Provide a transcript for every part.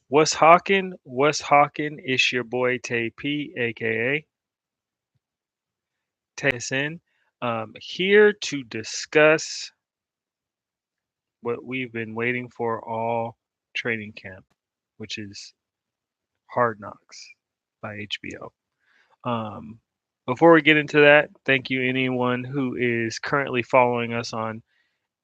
What's Hawkin? What's Hawkin? It's your boy Tay P, aka Tay SN, here to discuss what we've been waiting for all training camp, which is Hard Knocks by HBO. Um, Before we get into that, thank you anyone who is currently following us on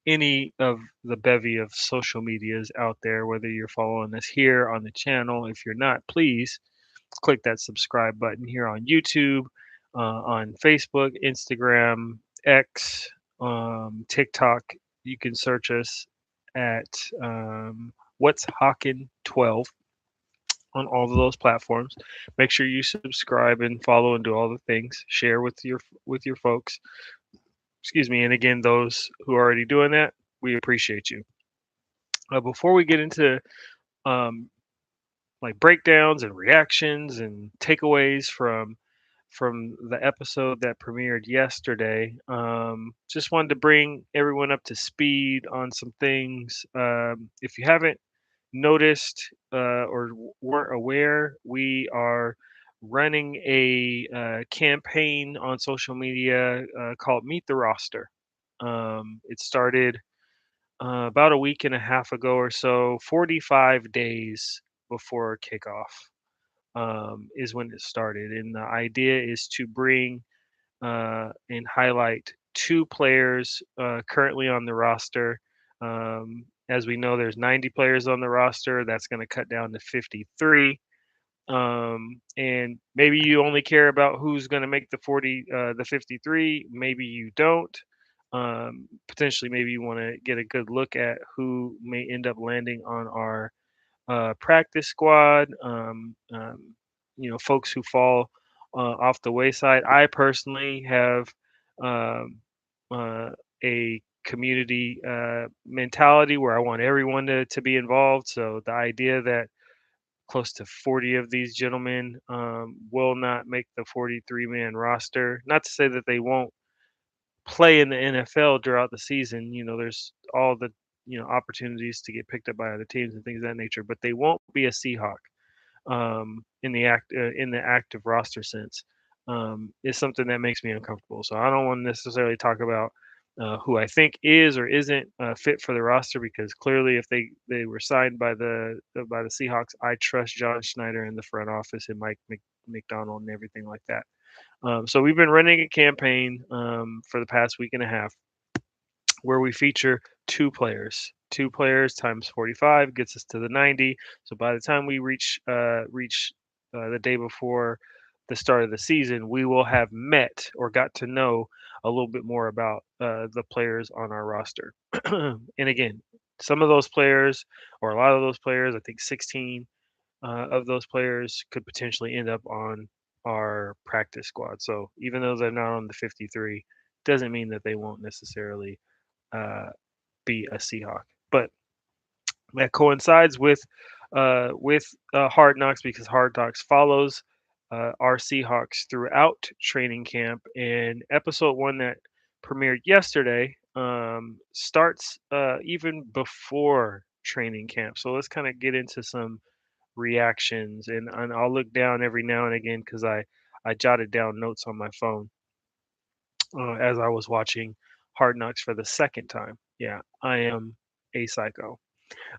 any of the bevy of social medias out there, whether you're following us here on the channel. If you're not, please click that subscribe button here on YouTube, on Facebook, Instagram, X, TikTok. You can search us at What's Hawkin 12 on all of those platforms. Make sure you subscribe and follow and do all the things. Share with your folks. Excuse me. And again, those who are already doing that, we appreciate you. Before we get into um, like breakdowns and reactions and takeaways from the episode that premiered yesterday. Just wanted to bring everyone up to speed on some things. If you haven't noticed or weren't aware, we are running a campaign on social media called Meet the Roster. It started about a week and a half ago or so, 45 days before kickoff is when it started. And the idea is to bring and highlight two players currently on the roster. As we know, there's 90 players on the roster. That's going to cut down to 53. And maybe you only care about who's going to make the 53. Maybe you don't. Potentially, maybe you want to get a good look at who may end up landing on our practice squad, folks who fall off the wayside. I personally have um, a community mentality where I want everyone to be involved. So the idea that close to 40 of these gentlemen will not make the 43-man roster, not to say that they won't play in the NFL throughout the season. There's all the opportunities to get picked up by other teams and things of that nature, but they won't be a Seahawk in the active roster sense. Is something that makes me uncomfortable. So I don't want to necessarily talk about who I think is or isn't fit for the roster because clearly, if they were signed by the Seahawks, I trust John Schneider in the front office and Mike McDonald and everything like that. So we've been running a campaign for the past week and a half where we feature two players. Two players times 45 gets us to the 90. So by the time we reach the day before the start of the season, we will have met or got to know a little bit more about the players on our roster. And again, some of those players, or a lot of those players, I think 16 of those players could potentially end up on our practice squad. So even though they're not on the 53, doesn't mean that they won't necessarily uh, be a Seahawk. But that coincides with Hard Knocks because Hard Knocks follows our Seahawks throughout training camp. And episode one that premiered yesterday starts even before training camp. So let's kind of get into some reactions, and I'll look down every now and again because I jotted down notes on my phone as I was watching Hard Knocks for the second time. Yeah, I am a psycho.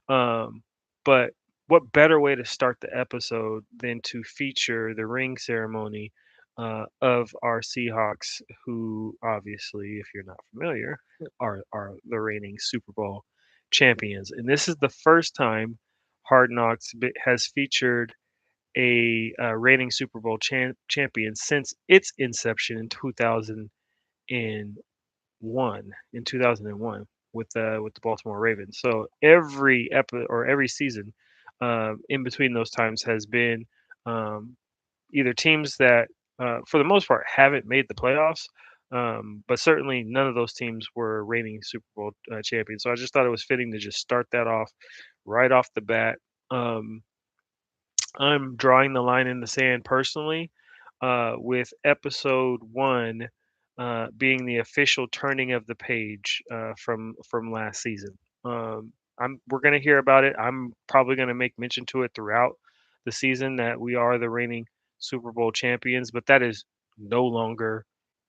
Um, but what better way to start the episode than to feature the ring ceremony of our Seahawks, who obviously, if you're not familiar, are the reigning Super Bowl champions. And this is the first time Hard Knocks has featured a reigning Super Bowl champion since its inception in 2001 with the Baltimore Ravens. So every season in between those times has been um, either teams that for the most part haven't made the playoffs, but certainly none of those teams were reigning Super Bowl champions. So I just thought it was fitting to just start that off right off the bat. Um, I'm drawing the line in the sand personally, with episode one being the official turning of the page from last season. we're gonna hear about it. I'm probably gonna make mention to it throughout the season that we are the reigning Super Bowl champions, but that is no longer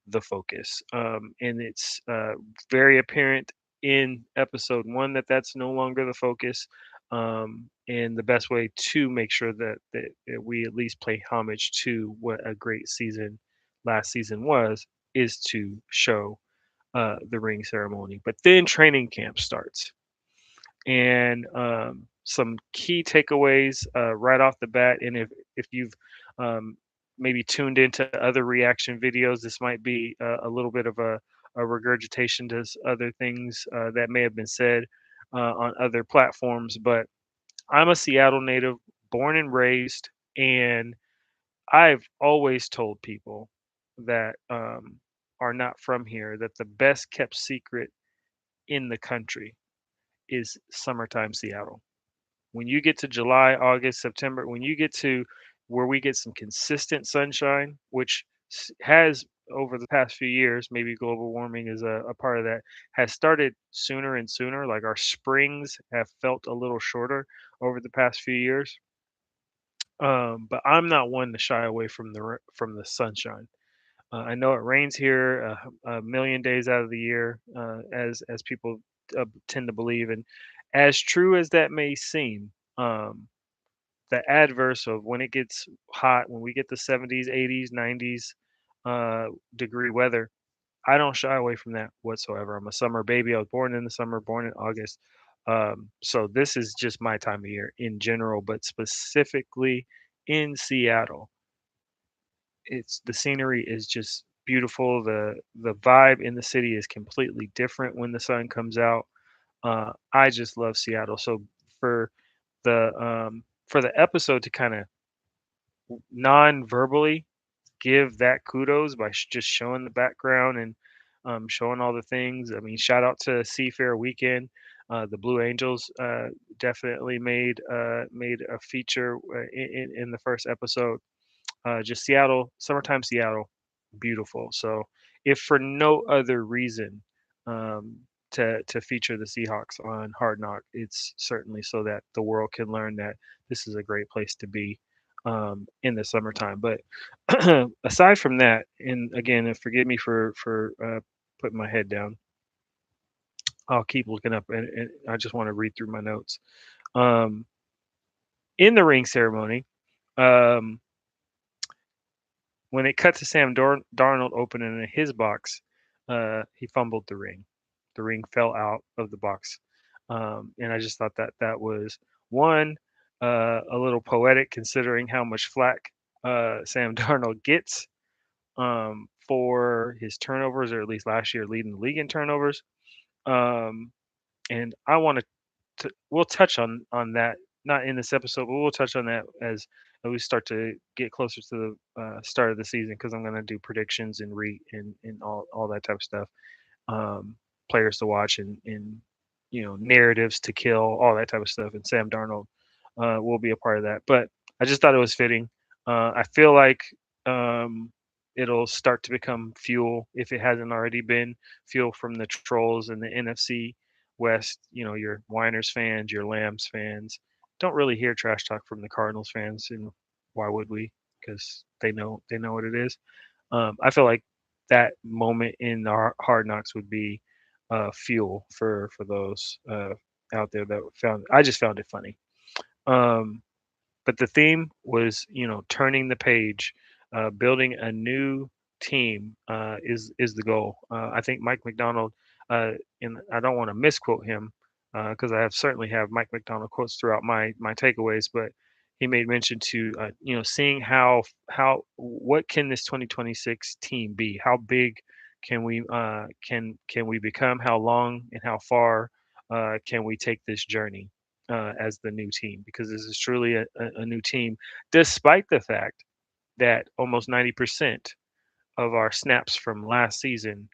the focus. And it's very apparent in episode one that that's no longer the focus. And the best way to make sure that we at least pay homage to what a great season last season was is to show the ring ceremony. But then training camp starts, and some key takeaways right off the bat. And if you've um, maybe tuned into other reaction videos, this might be a little bit of a regurgitation to other things that may have been said on other platforms. But I'm a Seattle native, born and raised, and I've always told people that are not from here that the best kept secret in the country is summertime Seattle. When you get to July, August, September, when you get to where we get some consistent sunshine, which has over the past few years, maybe global warming is a part of that, has started sooner and sooner. Like our springs have felt a little shorter over the past few years. But I'm not one to shy away from from the sunshine. I know it rains here a million days out of the year, as people tend to believe, and as true as that may seem, the adverse of when it gets hot, when we get the 70s, 80s, 90s degree weather, I don't shy away from that whatsoever. I'm a summer baby. I was born in the summer, born in August. So this is just my time of year in general, but specifically in Seattle, it's the scenery is just beautiful. The vibe in the city is completely different when the sun comes out. I just love Seattle. So for for the episode to kind of non-verbally give that kudos by just showing the background and showing all the things. I mean, shout out to Seafair Weekend. The Blue Angels definitely made a feature in the first episode. Just Seattle, summertime Seattle, beautiful. So, if for no other reason um, to feature the Seahawks on Hard Knock, it's certainly so that the world can learn that this is a great place to be in the summertime. But aside from that, and again, forgive me for putting my head down. I'll keep looking up, and I just want to read through my notes. Um, in the ring ceremony. Um, When it cut to Sam Darnold opening his box, he fumbled the ring. The ring fell out of the box, and I just thought that that was one a little poetic considering how much flack Sam Darnold gets for his turnovers, or at least last year leading the league in turnovers. Um, and I want to we'll touch on that, not in this episode, but we'll touch on that as we start to get closer to the start of the season, because I'm going to do predictions and and all that type of stuff, um, players to watch, and narratives to kill, all that type of stuff. And Sam Darnold will be a part of that. But I just thought it was fitting. I feel like um, it'll start to become fuel, if it hasn't already been, fuel from the trolls and the NFC West. Your Winers fans, your Lambs fans. Don't really hear trash talk from the Cardinals fans, and why would we? Because they know what it is. I feel like that moment in our Hard Knocks would be fuel for those out there that found. I just found it funny. Um, but the theme was, turning the page, building a new team is the goal. I think Mike McDonald, and I don't want to misquote him because I have certainly have Mike McDonald quotes throughout my takeaways, but he made mention to seeing how what can this 2026 team be? How big can we become? How long and how far can we take this journey? As the new team, because this is truly a new team, despite the fact that almost 90% of our snaps from last season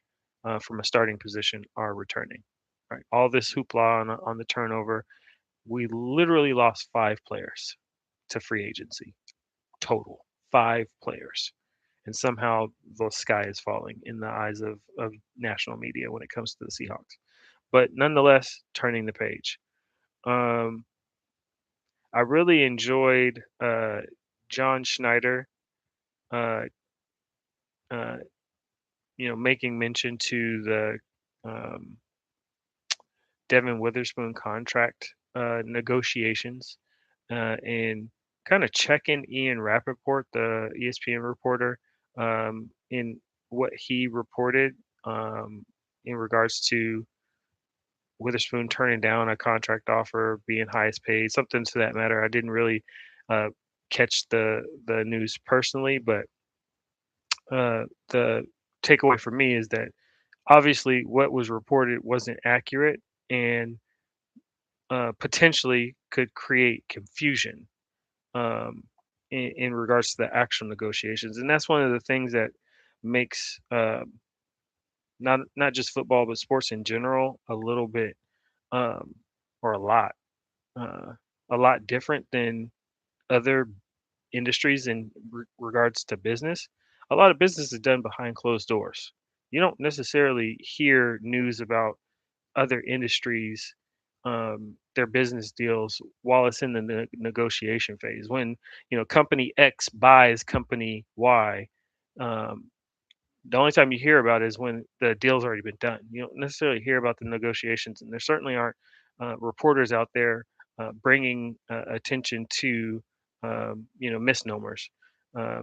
from a starting position are returning. Right, all this hoopla on the turnover, we literally lost 5 players to free agency total, 5 players, and somehow the sky is falling in the eyes of national media when it comes to the Seahawks. But nonetheless, turning the page. Um, I really enjoyed John Schneider, uh, uh, making mention to the um, Devin Witherspoon contract negotiations and kind of checking Ian Rappaport, the ESPN reporter, in what he reported um, in regards to Witherspoon turning down a contract offer, being highest paid, something to that matter. I didn't really uh, catch the news personally, but the takeaway for me is that obviously what was reported wasn't accurate and potentially could create confusion um, in regards to the actual negotiations, and that's one of the things that makes not just football but sports in general a little bit um, or uh, a lot different than other industries in regards to business. A lot of business is done behind closed doors. You don't necessarily hear news about other industries, their business deals while it's in the negotiation phase. When company X buys company Y, um, the only time you hear about it is when the deal's already been done. You don't necessarily hear about the negotiations, and there certainly aren't reporters out there bringing attention to misnomers.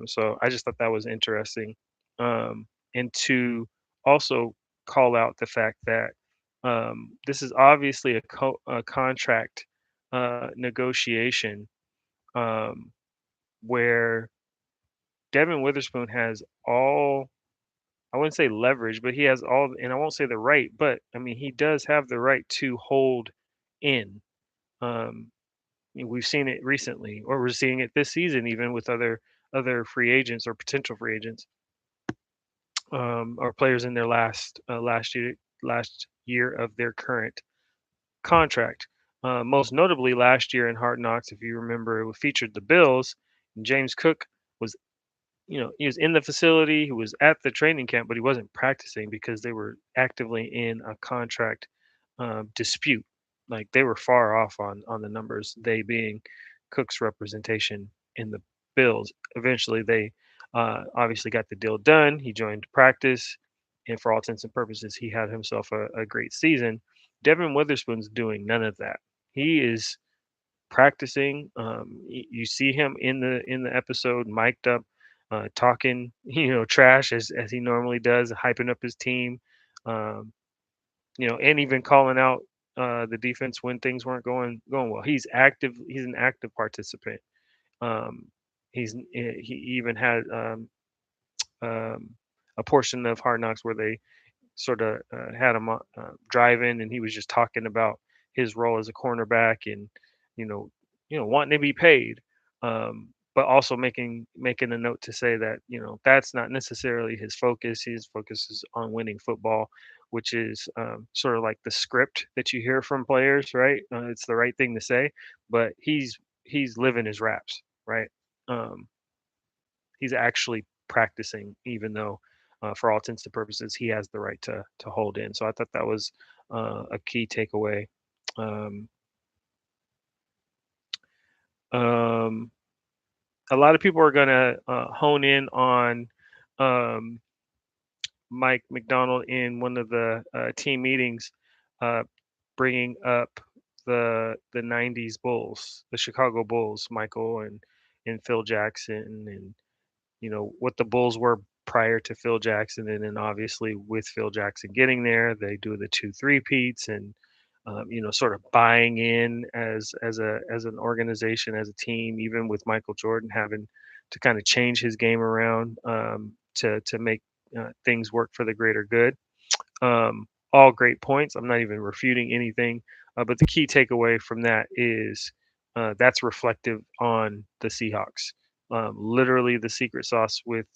So I just thought that was interesting, and to also call out the fact that this is obviously a contract negotiation um, where Devin Witherspoon has all, I wouldn't say leverage, but he has all, and I won't say the right, but I mean, he does have the right to hold in. Um, we've seen it recently, or we're seeing it this season, even with other free agents or potential free agents, or players in their last year of their current contract. Most notably, last year in Hard Knocks, if you remember, it featured the Bills. And James Cook was he was in the facility, he was at the training camp, but he wasn't practicing because they were actively in a contract dispute. Like they were far off on the numbers, they being Cook's representation in the Bills. Eventually, they obviously got the deal done. He joined practice, and for all intents and purposes, he had himself a great season. Devin Witherspoon's doing none of that. He is practicing. You see him in the episode, mic'd up, talking, trash as he normally does, hyping up his team, um, and even calling out the defense when things weren't going well. He's active. He's an active participant. Um, he even had um, a portion of Hard Knocks where they sort of had him driving, and he was just talking about his role as a cornerback and you know wanting to be paid, but also making a note to say that that's not necessarily his focus. His focus is on winning football, which is sort of like the script that you hear from players, right? It's the right thing to say, but he's living his raps, right? Um, he's actually practicing, even though, for all intents and purposes, he has the right to hold in. So I thought that was a key takeaway. Um, um, a lot of people are going to hone in on um, Mike McDonald in one of the team meetings, uh, bringing up the '90s Bulls, the Chicago Bulls, Michael and Phil Jackson, and what the Bulls were prior to Phil Jackson, and then obviously with Phil Jackson getting there, they do the two three-peats and sort of buying in as an organization, as a team, even with Michael Jordan having to kind of change his game around to make things work for the greater good. All great points. I'm not even refuting anything, but the key takeaway from that is that's reflective on the Seahawks. Literally, the secret sauce with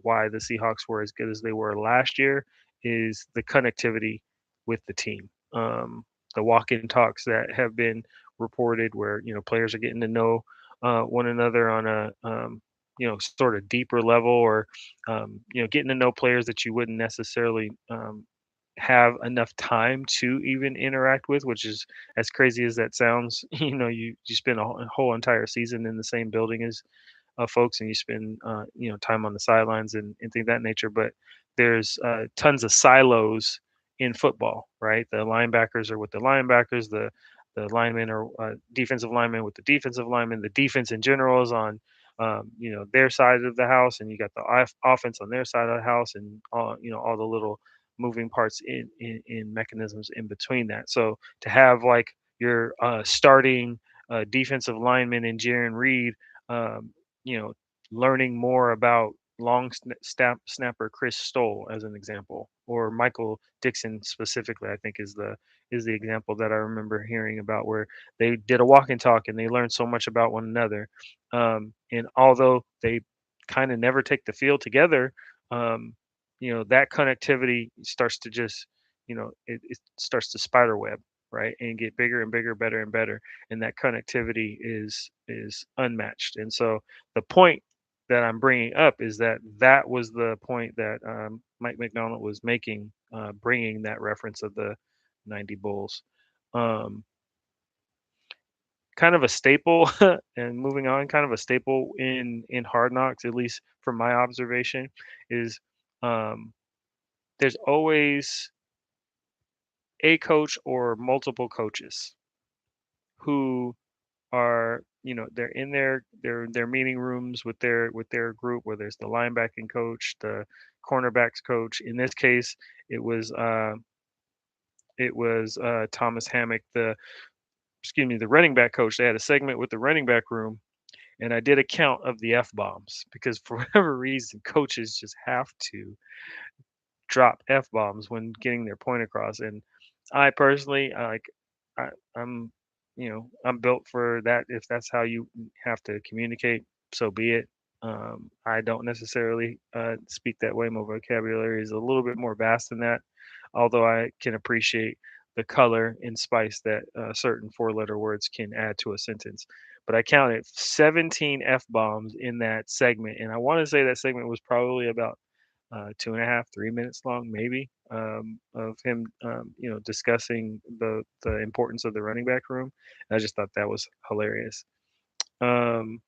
why the Seahawks were as good as they were last year is the connectivity with the team. The walk-in talks that have been reported, where players are getting to know one another on a sort of deeper level, or getting to know players that you wouldn't necessarily have enough time to even interact with, which is as crazy as that sounds. You spend a whole entire season in the same building as folks, and you spend time on the sidelines and things of that nature. But there's tons of silos in football, right? The linebackers are with the linebackers, the linemen are defensive linemen with the defensive linemen. The defense in general is on their side of the house, and you got the offense on their side of the house, and all the little moving parts in mechanisms in between that. So to have like your starting defensive lineman in Jaron Reed, um, you know, learning more about snapper Chris Stoll as an example, or Michael Dixon specifically, I think is the example that I remember hearing about, where they did a walk and talk and they learned so much about one another. And although they kind of never take the field together, um, that connectivity starts to just, it starts to spider web, right, and get bigger and bigger, better and better, and that connectivity is unmatched. And so the point that I'm bringing up is that that was the point that Mike McDonald was making, bringing that reference of the 90 Bulls. Um, Kind of a staple, and moving on, kind of a staple in Hard Knocks, at least from my observation, is um, there's always a coach or multiple coaches who are, they're in their meeting rooms with their group, where there's the linebacking coach, the cornerbacks coach. In this case, it was Thomas Hammock, the excuse me, the running back coach. They had a segment with the running back room, and I did a count of the F bombs, because for whatever reason coaches just have to drop F bombs when getting their point across. And I personally, I, I'm, I'm built for that. If that's how you have to communicate, so be it. I don't necessarily speak that way. My vocabulary is a little bit more vast than that, although I can appreciate the color and spice that certain four-letter words can add to a sentence. But I counted 17 F bombs in that segment, and I want to say that segment was probably about 2.5, 3 minutes long, maybe, of him, discussing the importance of the running back room. I just thought that was hilarious. Um,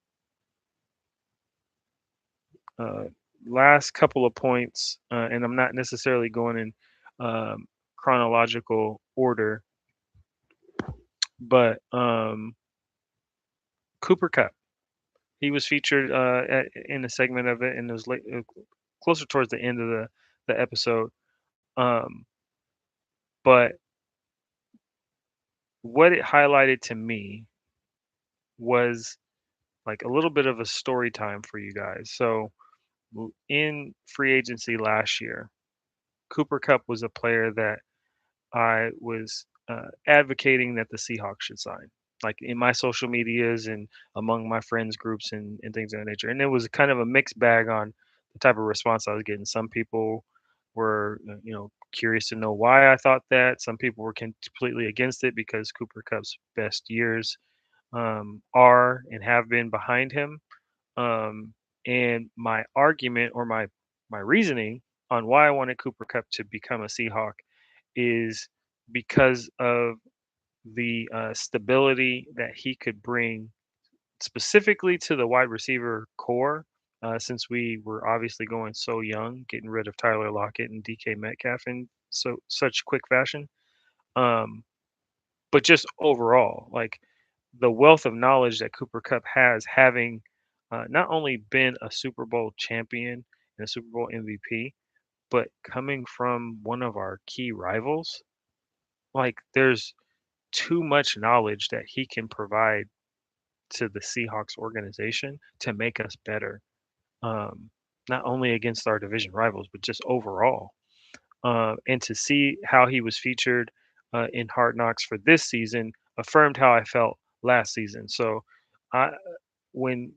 uh, Last couple of points, and I'm not necessarily going in chronological order, but Cooper Cup. He was featured in a segment of it, and it was closer towards the end of the episode. Um, but what it highlighted to me was like a little bit of a story time for you guys. So in free agency last year, Cooper Cup was a player that I was advocating that the Seahawks should sign, like in my social medias and among my friends groups and things of that nature. And it was kind of a mixed bag on the type of response I was getting. Some people were, curious to know why I thought that. Some people were completely against it because Cooper Cup's best years are and have been behind him. Um, and my argument, or my reasoning on why I wanted Cooper Cup to become a Seahawk, is because of the stability that he could bring specifically to the wide receiver core. Since we were obviously going so young, getting rid of Tyler Lockett and DK Metcalf in such quick fashion. Um, but just overall, like the wealth of knowledge that Cooper Cup has, having not only been a Super Bowl champion and a Super Bowl MVP, but coming from one of our key rivals, like there's too much knowledge that he can provide to the Seahawks organization to make us better, um, not only against our division rivals, but just overall. And to see how he was featured in Hard Knocks for this season affirmed how I felt last season. So, I when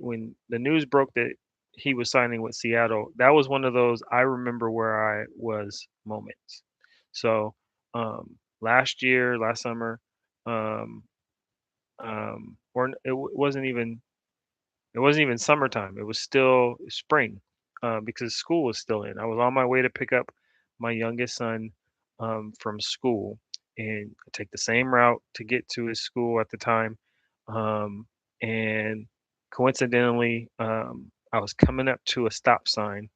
the news broke that he was signing with Seattle, that was one of those I remember where I was moments. So, last summer, um, or it wasn't even summertime. It was still spring, because school was still in. I was on my way to pick up my youngest son from school, and I take the same route to get to his school at the time. Um, and coincidentally, I was coming up to a stop sign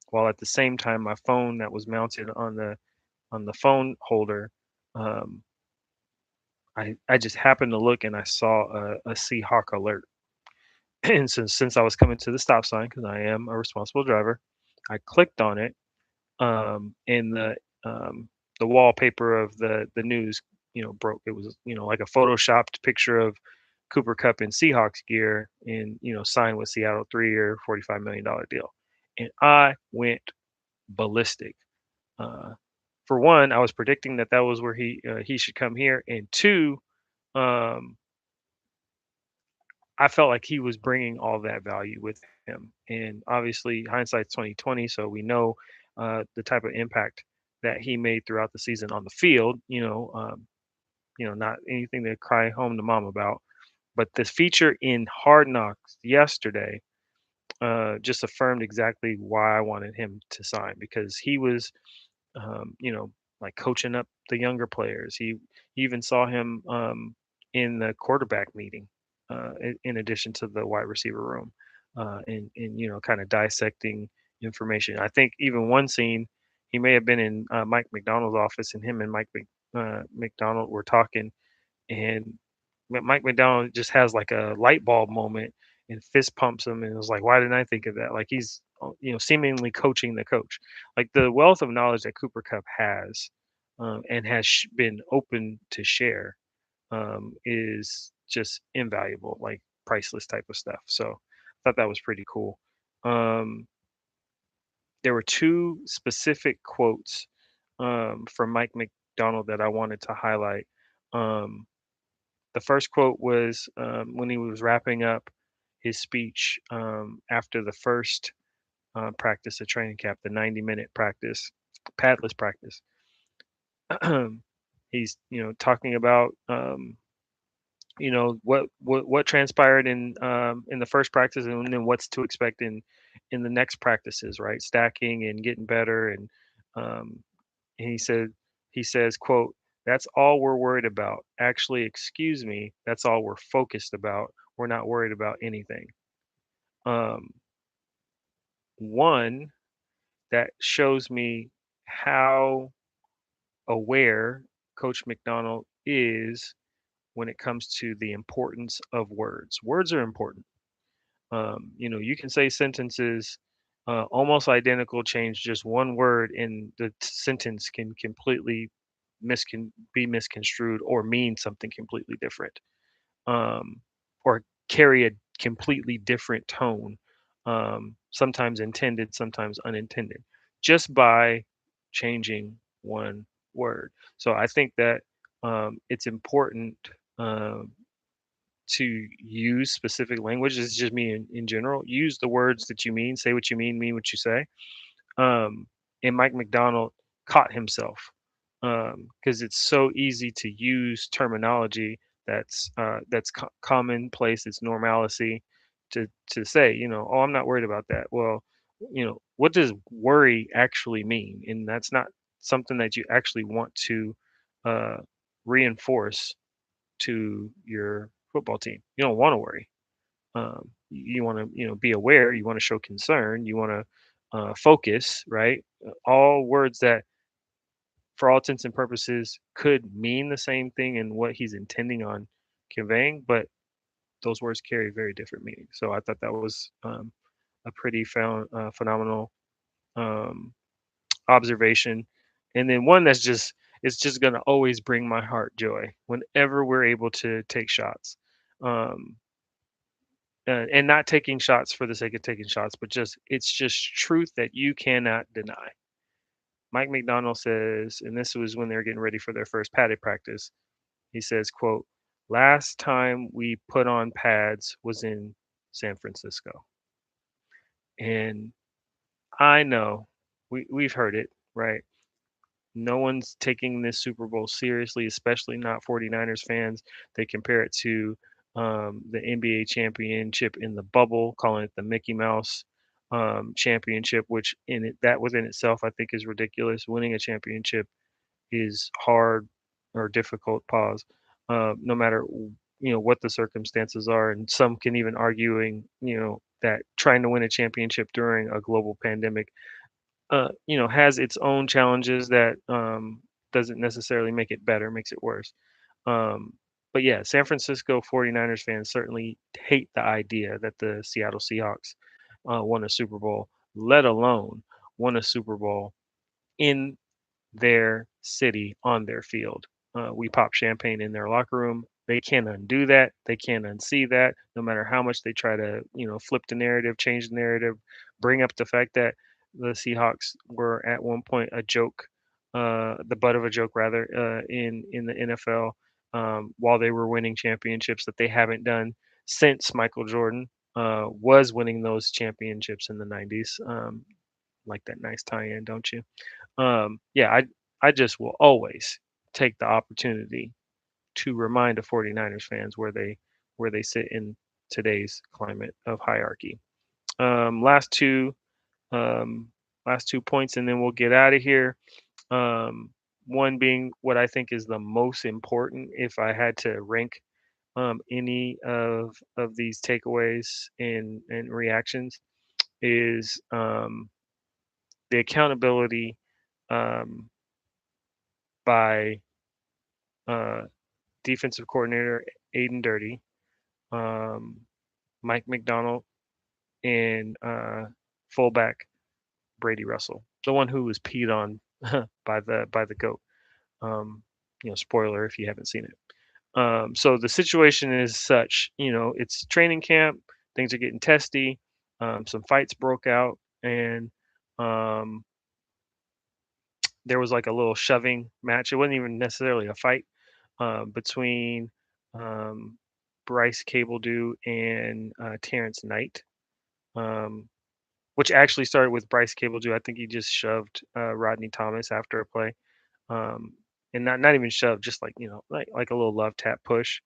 while at the same time my phone that was mounted on the phone holder, um, I just happened to look and I saw a Seahawk alert. And since I was coming to the stop sign, because I am a responsible driver, I clicked on it, and um, the wallpaper of the news, broke. It was, like a photoshopped picture of Cooper Cup in Seahawks gear, and signed with Seattle, 3-year, $45 million deal, and I went ballistic. Uh, for one, I was predicting that was where he should come here, and two, um, I felt like he was bringing all that value with him. And obviously, hindsight's 2020, so we know the type of impact that he made throughout the season on the field. Not anything to cry home to mom about. But this feature in Hard Knocks yesterday just affirmed exactly why I wanted him to sign, because he was like coaching up the younger players. He even saw him in the quarterback meeting, in addition to the wide receiver room, and kind of dissecting information. I think even one scene, he may have been in Mike McDonald's office, and him and McDonald were talking, and Mike McDonald just has like a light bulb moment and fist pumps him, and it was like, why didn't I think of that? Like he's seemingly coaching the coach. Like the wealth of knowledge that Cooper Cup has, and has been open to share, is just invaluable, like priceless type of stuff. So I thought that was pretty cool. Um, there were two specific quotes from Mike McDonald that I wanted to highlight. Um, the first quote was when he was wrapping up his speech after the first practice of training camp, the 90-minute practice, padless practice. He's talking about what transpired in the first practice, and then what's to expect in the next practices, right? Stacking and getting better, um, and he says, quote, "That's all we're worried about. Actually, excuse me, that's all we're focused about. We're not worried about anything." Um, one that shows me how aware Coach McDonald is when it comes to the importance of words. Words are important. You can say sentences almost identical, change just one word, and the sentence can completely be misconstrued or mean something completely different, um, or carry a completely different tone, sometimes intended, sometimes unintended, just by changing one word. So I think that it's important. Um, to use specific language. This is just me in general. Use the words that you mean, say what you mean what you say. Um, and Mike McDonald caught himself, because it's so easy to use terminology that's commonplace, it's normalcy, to say, oh, I'm not worried about that. Well, what does worry actually mean? And that's not something that you actually want to uh, reinforce to your football team. You don't want to worry. You want to, be aware. You want to show concern. You want to focus. Right. All words that, for all intents and purposes, could mean the same thing in what he's intending on conveying, but those words carry very different meanings. So I thought that was a pretty phenomenal um, observation, and then one that's just it's just gonna always bring my heart joy whenever we're able to take shots, um, and not taking shots for the sake of taking shots, but just it's just truth that you cannot deny. Mike McDonald says, and this was when they were getting ready for their first padded practice. He says, "quote Last time we put on pads was in San Francisco," and I know we've heard it, right? No one's taking this Super Bowl seriously, especially not 49ers fans. They compare it to the NBA championship in the bubble, calling it the Mickey Mouse championship, which that within itself I think is ridiculous. Winning a championship is hard or difficult. Pause. No matter what the circumstances are, and some can even arguing that trying to win a championship during a global pandemic has its own challenges that doesn't necessarily make it better, makes it worse. Um, but yeah, San Francisco 49ers fans certainly hate the idea that the Seattle Seahawks won a Super Bowl, let alone won a Super Bowl in their city on their field. We pop champagne in their locker room. They can't undo that. They can't unsee that. No matter how much they try to, flip the narrative, change the narrative, bring up the fact that the Seahawks were at one point a joke, the butt of a joke rather, in the NFL while they were winning championships that they haven't done since Michael Jordan was winning those championships in the 90s. Like that nice tie-in, don't you? Yeah, I just will always take the opportunity to remind the 49ers fans where they sit in today's climate of hierarchy. Um, last two um, last 2 points, and then we'll get out of here. Um, One being what I think is the most important, if I had to rank any of these takeaways and reactions, is the accountability um, by uh, defensive coordinator Aiden Dirty, um, Mike McDonald, and fullback Brady Russell, the one who was peed on by the goat. Spoiler if you haven't seen it. So the situation is such, it's training camp, things are getting testy, some fights broke out, and um, there was like a little shoving match. It wasn't even necessarily a fight between um, Bryce Cabledew and Terrence Knight, um, which actually started with Bryce Cabledew. I think he just shoved Rodney Thomas after a play, um, and not even shoved, just like like a little love tap push.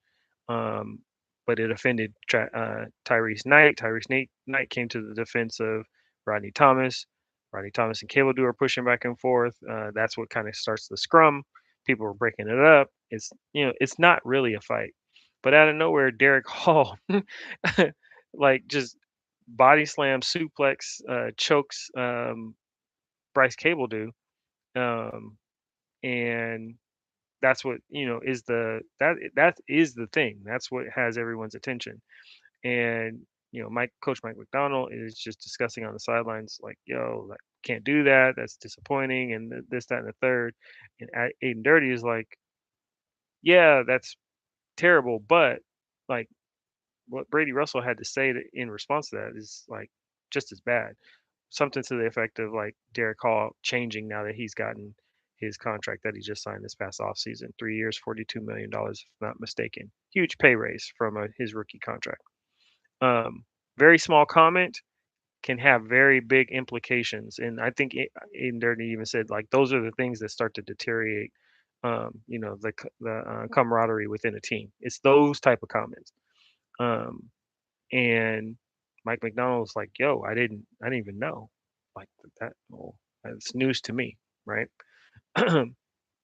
Um, but it offended Tyrese Knight. Knight came to the defense of Rodney Thomas. Rodney Thomas and Cable are pushing back and forth. That's what kind of starts the scrum. People were breaking it up. It's not really a fight, but out of nowhere, Derek Hall, like just body slam, suplex, chokes Bryce Cable um, and that's what is the thing. That's what has everyone's attention. And Coach Mike McDonald is just discussing on the sidelines, like, yo, like, can't do that. That's disappointing, and this, that, and the third. And Aiden Dirty is like, yeah, that's terrible, but like what Brady Russell had to say in response to that is like just as bad. Something to the effect of like Derek Hall changing now that he's gotten his contract that he just signed this past offseason, 3 years, $42 million, if not mistaken. Huge pay raise from his rookie contract. Um, Very small comment can have very big implications, and I think Aiden Dirty even said like those are the things that start to deteriorate. The camaraderie within a team. It's those type of comments. Um, and Mike McDonald was like, "Yo, I didn't even know, like that. Well, that's news to me, right?"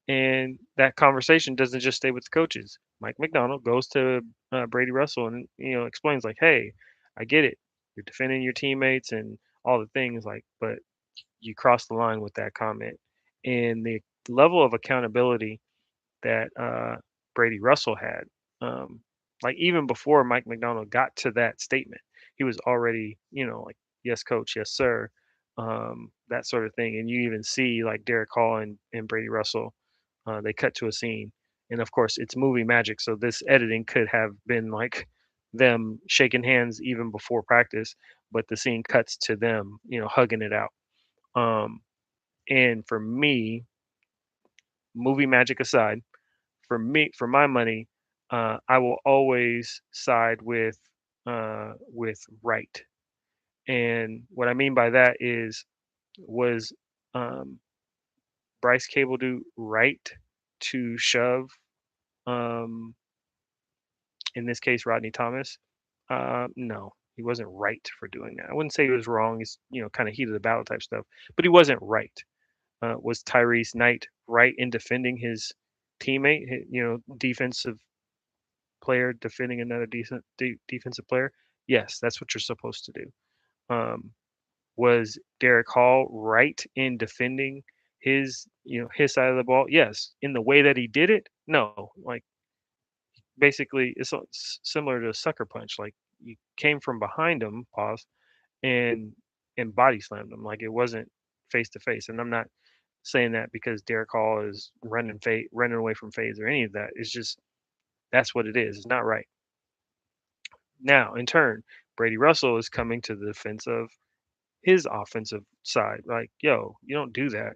And that conversation doesn't just stay with the coaches. Mike McDonald goes to Brady Russell and explains like, "Hey, I get it. You're defending your teammates and all the things, like, but you crossed the line with that comment, and the level of accountability that Brady Russell had. Like even before Mike McDonald got to that statement, he was already, like, yes, coach, yes, sir, that sort of thing. And you even see like Derek Hall and Brady Russell, they cut to a scene. And of course, it's movie magic. So this editing could have been like them shaking hands even before practice, but the scene cuts to them, hugging it out. Um, and for me, movie magic aside, for my money, I will always side with right. And what I mean by that is, was um, Bryce Cable do right to shove, um, in this case, Rodney Thomas? No, he wasn't right for doing that. I wouldn't say he was wrong. He's kind of heated the battle type stuff, but he wasn't right. Was Tyrese Knight right in defending his teammate? Defensive player defending another defensive player? Yes, that's what you're supposed to do. Um, was Derek Hall right in defending his side of the ball? Yes. In the way that he did it? No. Like basically, similar to a sucker punch. Like you came from behind him, pause, and body slammed him. Like it wasn't face to face. And I'm not saying that because Derek Hall is running away from fades or any of that. It's just that's what it is. It's not right. Now, in turn, Brady Russell is coming to the defense of his offensive side. Like, yo, you don't do that,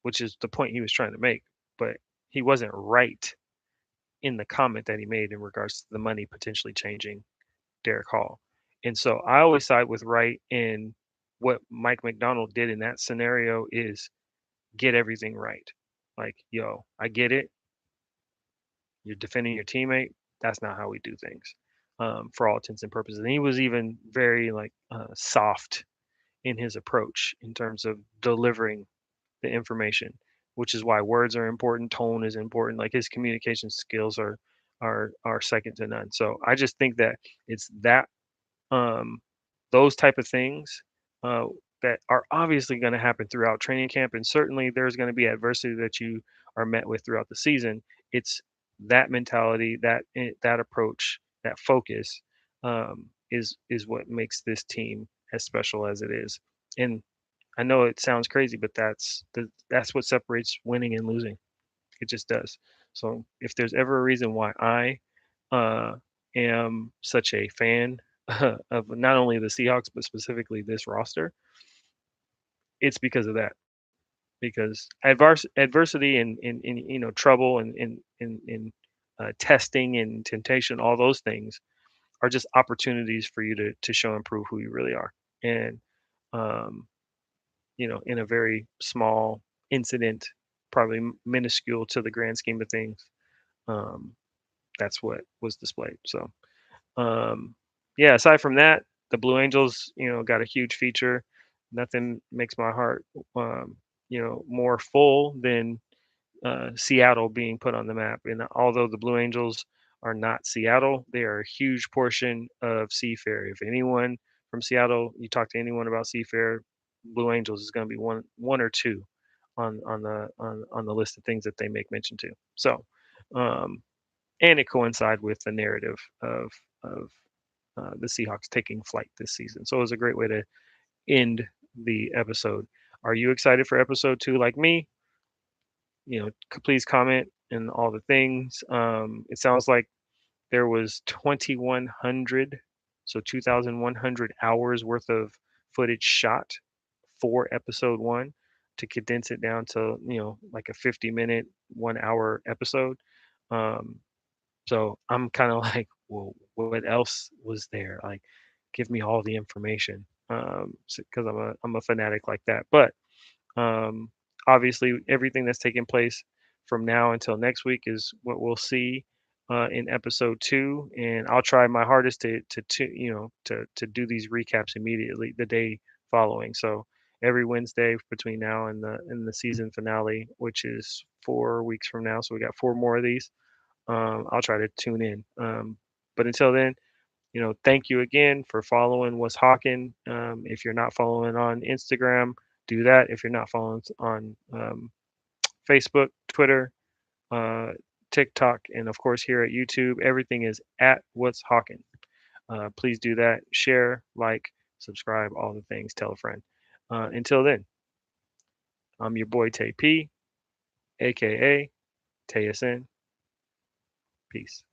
which is the point he was trying to make. But he wasn't right in the comment that he made in regards to the money potentially changing Derek Hall. And so I always side with right. And what Mike McDonald did in that scenario is get everything right. Like, yo, I get it. You're defending your teammate. That's not how we do things, for all intents and purposes. And he was even very like soft in his approach in terms of delivering the information, which is why words are important, tone is important. Like his communication skills are second to none. So I just think that it's that um, those type of things uh, that are obviously going to happen throughout training camp, and certainly there's going to be adversity that you are met with throughout the season. It's that mentality, that approach, that focus is what makes this team as special as it is. And I know it sounds crazy, but that's what separates winning and losing. It just does. So if there's ever a reason why I uh, am such a fan of not only the Seahawks but specifically this roster, it's because of that. Because adversity and trouble and testing and temptation, all those things are just opportunities for you to show and prove who you really are. And um, in a very small incident, probably minuscule to the grand scheme of things. Um, that's what was displayed. So, yeah, aside from that, the Blue Angels, got a huge feature. Nothing makes my heart, more full than Seattle being put on the map. And although the Blue Angels are not Seattle, they are a huge portion of Seafair. If anyone from Seattle, you talk to anyone about Seafair, Blue Angels is going to be one or two on the list of things that they make mention to. So, um, and it coincide with the narrative of the Seahawks taking flight this season. So it was a great way to end the episode. Are you excited for episode 2 like me? Please comment and all the things. It sounds like there was 2,100, so 2,100 hours worth of footage shot for episode 1 to condense it down to, like a 50-minute, 1 hour episode. Um, so I'm kind of like, well, what else was there? Like, give me all the information, because I'm a fanatic like that. But um, obviously, everything that's taking place from now until next week is what we'll see in episode 2, and I'll try my hardest to do these recaps immediately the day following. So every Wednesday between now and the season finale, which is 4 weeks from now. So we got 4 more of these. I'll try to tune in. But until then, thank you again for following What's Hawkin. If you're not following on Instagram, do that. If you're not following on Facebook, Twitter, uh, TikTok, and of course here at YouTube, everything is at What's Hawkin. Please do that. Share, like, subscribe, all the things. Tell a friend. Until then, I'm your boy Tay P, aka TaySN. Peace.